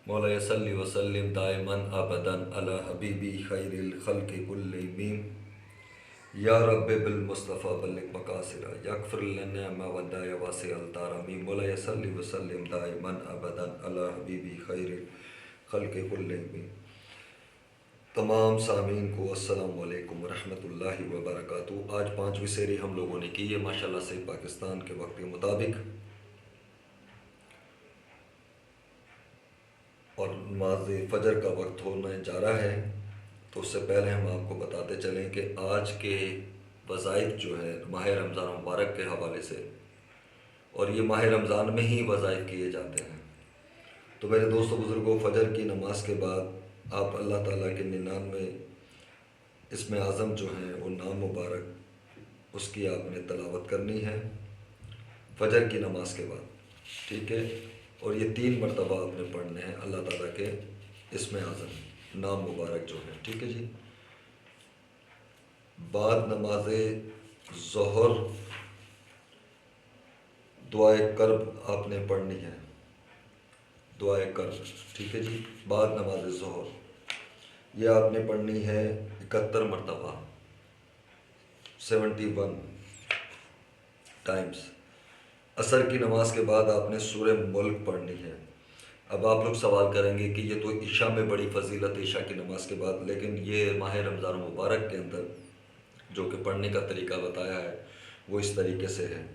مولا صلی وسلم دائماً ابداً علی حبیبی خیر الخلق کلہم یا رب بالمصطفیٰ بلغ مقاصدہ یغفر لنا ما وداع واسع الترحم مولا صلی وسلم دائماً ابداً علی حبیبی خیر الخلق کلہم۔ تمام سامعین کو السلام علیکم ورحمۃ اللہ وبرکاتہ۔ آج 5ویں سحری ہم لوگوں نے کی ہے ماشاءاللہ سے پاکستان کے وقت کے مطابق، اور نماز فجر کا وقت ہونے جا رہا ہے۔ تو اس سے پہلے ہم آپ کو بتاتے چلیں کہ آج کے وظائف جو ہے ماہ رمضان مبارک کے حوالے سے، اور یہ ماہ رمضان میں ہی وظائف کیے جاتے ہیں۔ تو میرے دوستوں بزرگوں، فجر کی نماز کے بعد آپ اللہ تعالیٰ کے 99 اسم اعظم جو ہیں وہ نام مبارک اس کی آپ نے تلاوت کرنی ہے فجر کی نماز کے بعد، ٹھیک ہے؟ اور یہ 3 مرتبہ آپ نے پڑھنے ہیں اللہ تعالیٰ کے اسم اعظم نام مبارک جو ہے، ٹھیک ہے جی؟ بعد نماز ظہر دعائے کرب آپ نے پڑھنی ہے، دعائے کرب، ٹھیک ہے جی؟ بعد نماز ظہر یہ آپ نے پڑھنی ہے 71 مرتبہ، 71 ٹائمز۔ عصر کی نماز کے بعد آپ نے سورہ ملک پڑھنی ہے۔ اب آپ لوگ سوال کریں گے کہ یہ تو عشاء میں بڑی فضیلت ہے عشاء کی نماز کے بعد، لیکن یہ ماہ رمضان مبارک کے اندر جو کہ پڑھنے کا طریقہ بتایا ہے وہ اس طریقے سے ہے۔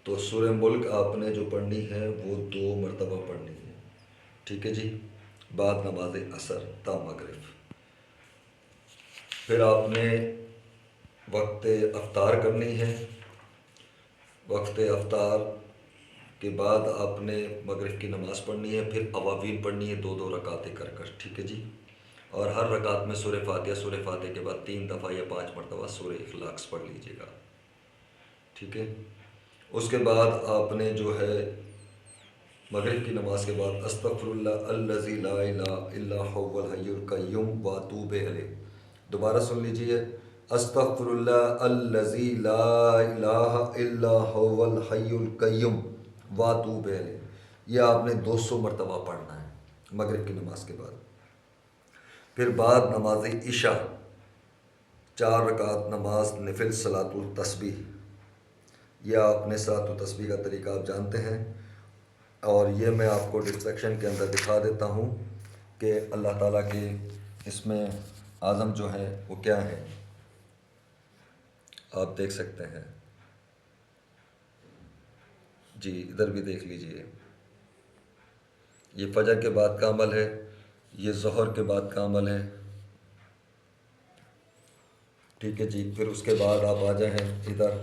تو سورہ ملک آپ نے جو پڑھنی ہے وہ 2 مرتبہ پڑھنی ہے، ٹھیک ہے جی؟ بعد نماز عصر تا مغرب۔ پھر آپ نے وقت افطار کرنی ہے۔ وقت افطار کے بعد آپ نے مغرب کی نماز پڑھنی ہے، پھر اواویل پڑھنی ہے 2 رکعتیں کر کر، ٹھیک ہے جی؟ اور ہر رکعت میں سورہ فاتحہ کے بعد 3 دفعہ یا 5 مرتبہ سورہ اخلاص پڑھ لیجیے گا، ٹھیک ہے؟ اس کے بعد آپ نے جو ہے مغرب کی نماز کے بعد استغفر اللہ الذی لا الہ الا هو الحی القیوم واتوب الیہ، دوبارہ سن لیجیے، استغفر اللہ الذی لا الہ الا هو الحی القیوم واتوب الیہ، یہ آپ نے 200 مرتبہ پڑھنا ہے مغرب کی نماز کے بعد۔ پھر بعد نماز عشاء 4 رکعت نماز نفل صلاۃ التسبیح، یہ آپ نے صلاۃ التسبیح کا طریقہ آپ جانتے ہیں، اور یہ میں آپ کو ڈسکرپشن کے اندر دکھا دیتا ہوں کہ اللہ تعالیٰ کے اسم اعظم جو ہیں وہ کیا ہیں، آپ دیکھ سکتے ہیں جی، ادھر بھی دیکھ لیجئے۔ یہ فجر کے بعد کا عمل ہے، یہ ظہر کے بعد کا عمل ہے، ٹھیک ہے جی؟ پھر اس کے بعد آپ آ جائیں ادھر،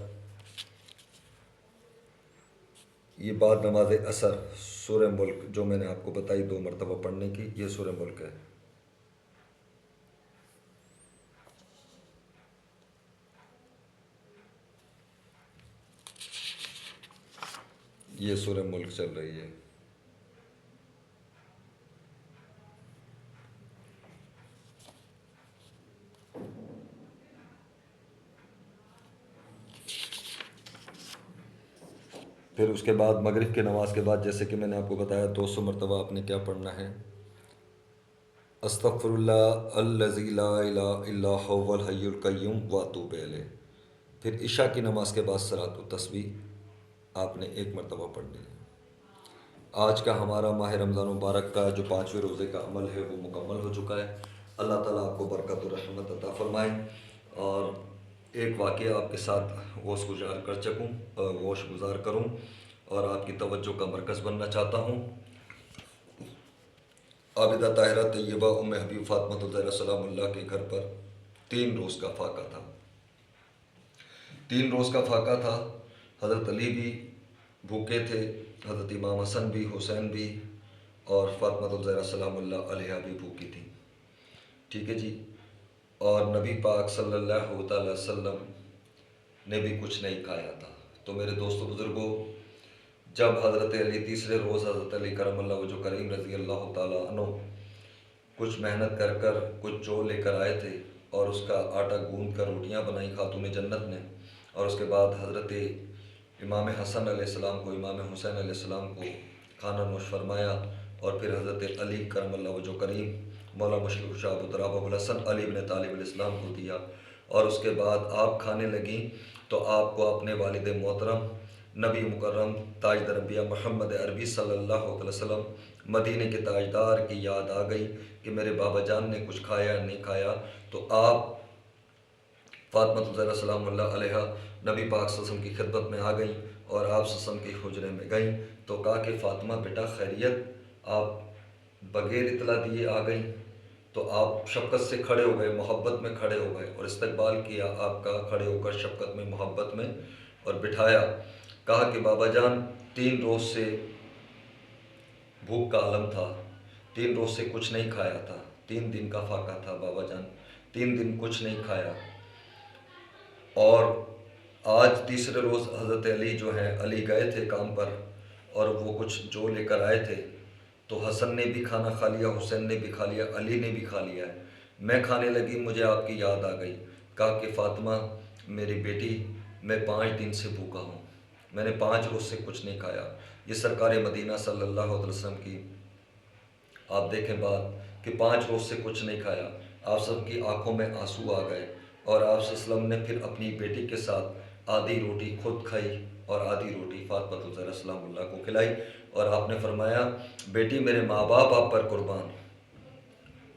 یہ بعد نماز عصر سورہ ملک جو میں نے آپ کو بتائی 2 مرتبہ پڑھنے کی، یہ سورہ ملک ہے۔ یہ سورہ ملک چل رہی ہے۔ پھر اس کے بعد مغرب کی نماز کے بعد جیسے کہ میں نے آپ کو بتایا 200 مرتبہ آپ نے کیا پڑھنا ہے، استغفر اللہ الذی لا الہ الا هو الحی القیوم واتوب الیہ۔ پھر عشاء کی نماز کے بعد صلاۃ التسبیح آپ نے 1 مرتبہ پڑھنی ہے۔ آج کا ہمارا ماہ رمضان مبارک کا جو 5ویں روزے کا عمل ہے وہ مکمل ہو چکا ہے۔ اللہ تعالیٰ آپ کو برکت و رحمت عطا فرمائے، اور ایک واقعہ آپ کے ساتھ گوش گزار کروں اور آپ کی توجہ کا مرکز بننا چاہتا ہوں۔ عابدہ طاہرہ طیبہ ام حبیب فاطمہ الزہرا سلام اللہ کے گھر پر 3 روز کا فاقہ تھا، 3 روز کا فاقہ تھا۔ حضرت علی بھی بھوکے تھے، حضرت امام حسن بھی، حسین بھی، اور فاطمہ الزہرا سلام اللہ علیہا بھی بھوکی تھی، ٹھیک ہے جی؟ اور نبی پاک صلی اللہ تعالی وسلم نے بھی کچھ نہیں کھایا تھا۔ تو میرے دوستو بزرگوں، جب حضرت علی تیسرے روز حضرت علی کرم اللہ وجہ کریم رضی اللہ تعالیٰ عنہ کچھ محنت کر کر کچھ جو لے کر آئے تھے، اور اس کا آٹا گوندھ کر روٹیاں بنائی خاتون جنت نے، اور اس کے بعد حضرت امام حسن علیہ السلام کو، امام حسین علیہ السلام کو کھانا نوش فرمایا، اور پھر حضرت علی کرم اللہ وجہ کریم مولا مشرف شاہ ابو تراب ابو الحسن علی بن طالب علیہ السلام کو دیا، اور اس کے بعد آپ کھانے لگیں تو آپ کو اپنے والد محترم نبی مکرم تاجدار انبیاء محمد عربی صلی اللہ علیہ وسلم مدینے کے تاجدار کی یاد آ گئی کہ میرے بابا جان نے کچھ کھایا نہیں کھایا، تو آپ فاطمہ الزہرا سلام اللہ علیہ نبی پاک صلی اللہ علیہ وسلم کی خدمت میں آ گئیں اور آپ صلی اللہ علیہ وسلم کی حجرے میں گئیں تو کہا کہ فاطمہ بیٹا خیریت؟ آپ بغیر اطلاع دیے آ گئیں، تو آپ شفقت سے کھڑے ہو گئے، محبت میں کھڑے ہو گئے اور استقبال کیا آپ کا کھڑے ہو کر شفقت میں محبت میں، اور بٹھایا۔ کہا کہ بابا جان 3 روز سے بھوک کا عالم تھا، 3 روز سے کچھ نہیں کھایا تھا، 3 دن کا فاقہ تھا بابا جان، 3 دن کچھ نہیں کھایا، اور آج تیسرے روز حضرت علی جو ہیں علی گئے تھے کام پر اور وہ کچھ جو لے کر آئے تھے تو حسن نے بھی کھانا کھا لیا، حسین نے بھی کھا لیا، علی نے بھی کھا لیا ہے۔ میں کھانے لگی، مجھے آپ کی یاد آ گئی، کہا کہ فاطمہ میری بیٹی میں 5 دن سے بھوکا ہوں، میں نے 5 روز سے کچھ نہیں کھایا۔ یہ سرکار مدینہ صلی اللہ علیہ وسلم کی آپ دیکھیں بات کہ 5 روز سے کچھ نہیں کھایا، آپ سب کی آنکھوں میں آنسو آ گئے، اور آپ صلی اللہ علیہ وسلم نے پھر اپنی بیٹی کے ساتھ آدھی روٹی خود کھائی اور آدھی روٹی فاطمہ الزہرا سلام اللہ کو کھلائی، اور آپ نے فرمایا بیٹی میرے ماں باپ آپ پر قربان۔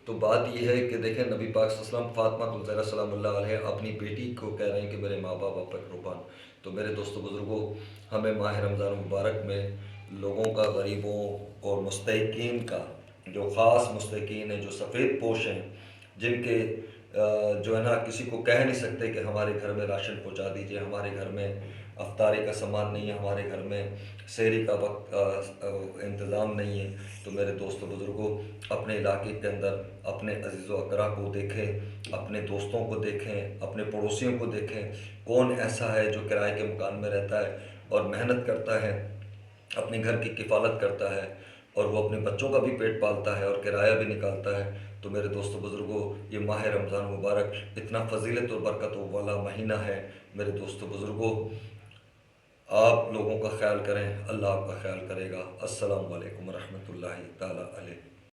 تو بات یہ ہے کہ دیکھیں نبی پاک صلی اللہ علیہ وسلم فاطمہ الزہرا سلام اللہ علیہ اپنی بیٹی کو کہہ رہے ہیں کہ میرے ماں باپ آپ پر قربان۔ تو میرے دوستو بزرگوں، ہمیں ماہ رمضان مبارک میں لوگوں کا، غریبوں اور مستحقین کا، جو خاص مستحقین ہیں، جو سفید پوش ہیں، جن کے جو ہے نا کسی کو کہہ نہیں سکتے کہ ہمارے گھر میں راشن پہنچا دیجئے، ہمارے گھر میں افطاری کا سامان نہیں ہے، ہمارے گھر میں سحری کا وقت انتظام نہیں ہے، تو میرے دوستوں بزرگوں اپنے علاقے کے اندر اپنے عزیز و اقربا کو دیکھیں، اپنے دوستوں کو دیکھیں، اپنے پڑوسیوں کو دیکھیں، کون ایسا ہے جو کرائے کے مکان میں رہتا ہے اور محنت کرتا ہے، اپنے گھر کی کفالت کرتا ہے اور وہ اپنے بچوں کا بھی پیٹ پالتا ہے اور کرایہ بھی نکالتا ہے۔ تو میرے دوستو بزرگوں، یہ ماہ رمضان مبارک اتنا فضیلت و برکت والا مہینہ ہے، میرے دوستو بزرگوں آپ لوگوں کا خیال کریں، اللہ آپ کا خیال کرے گا۔ السلام علیکم ورحمۃ اللہ تعالیٰ علیہ۔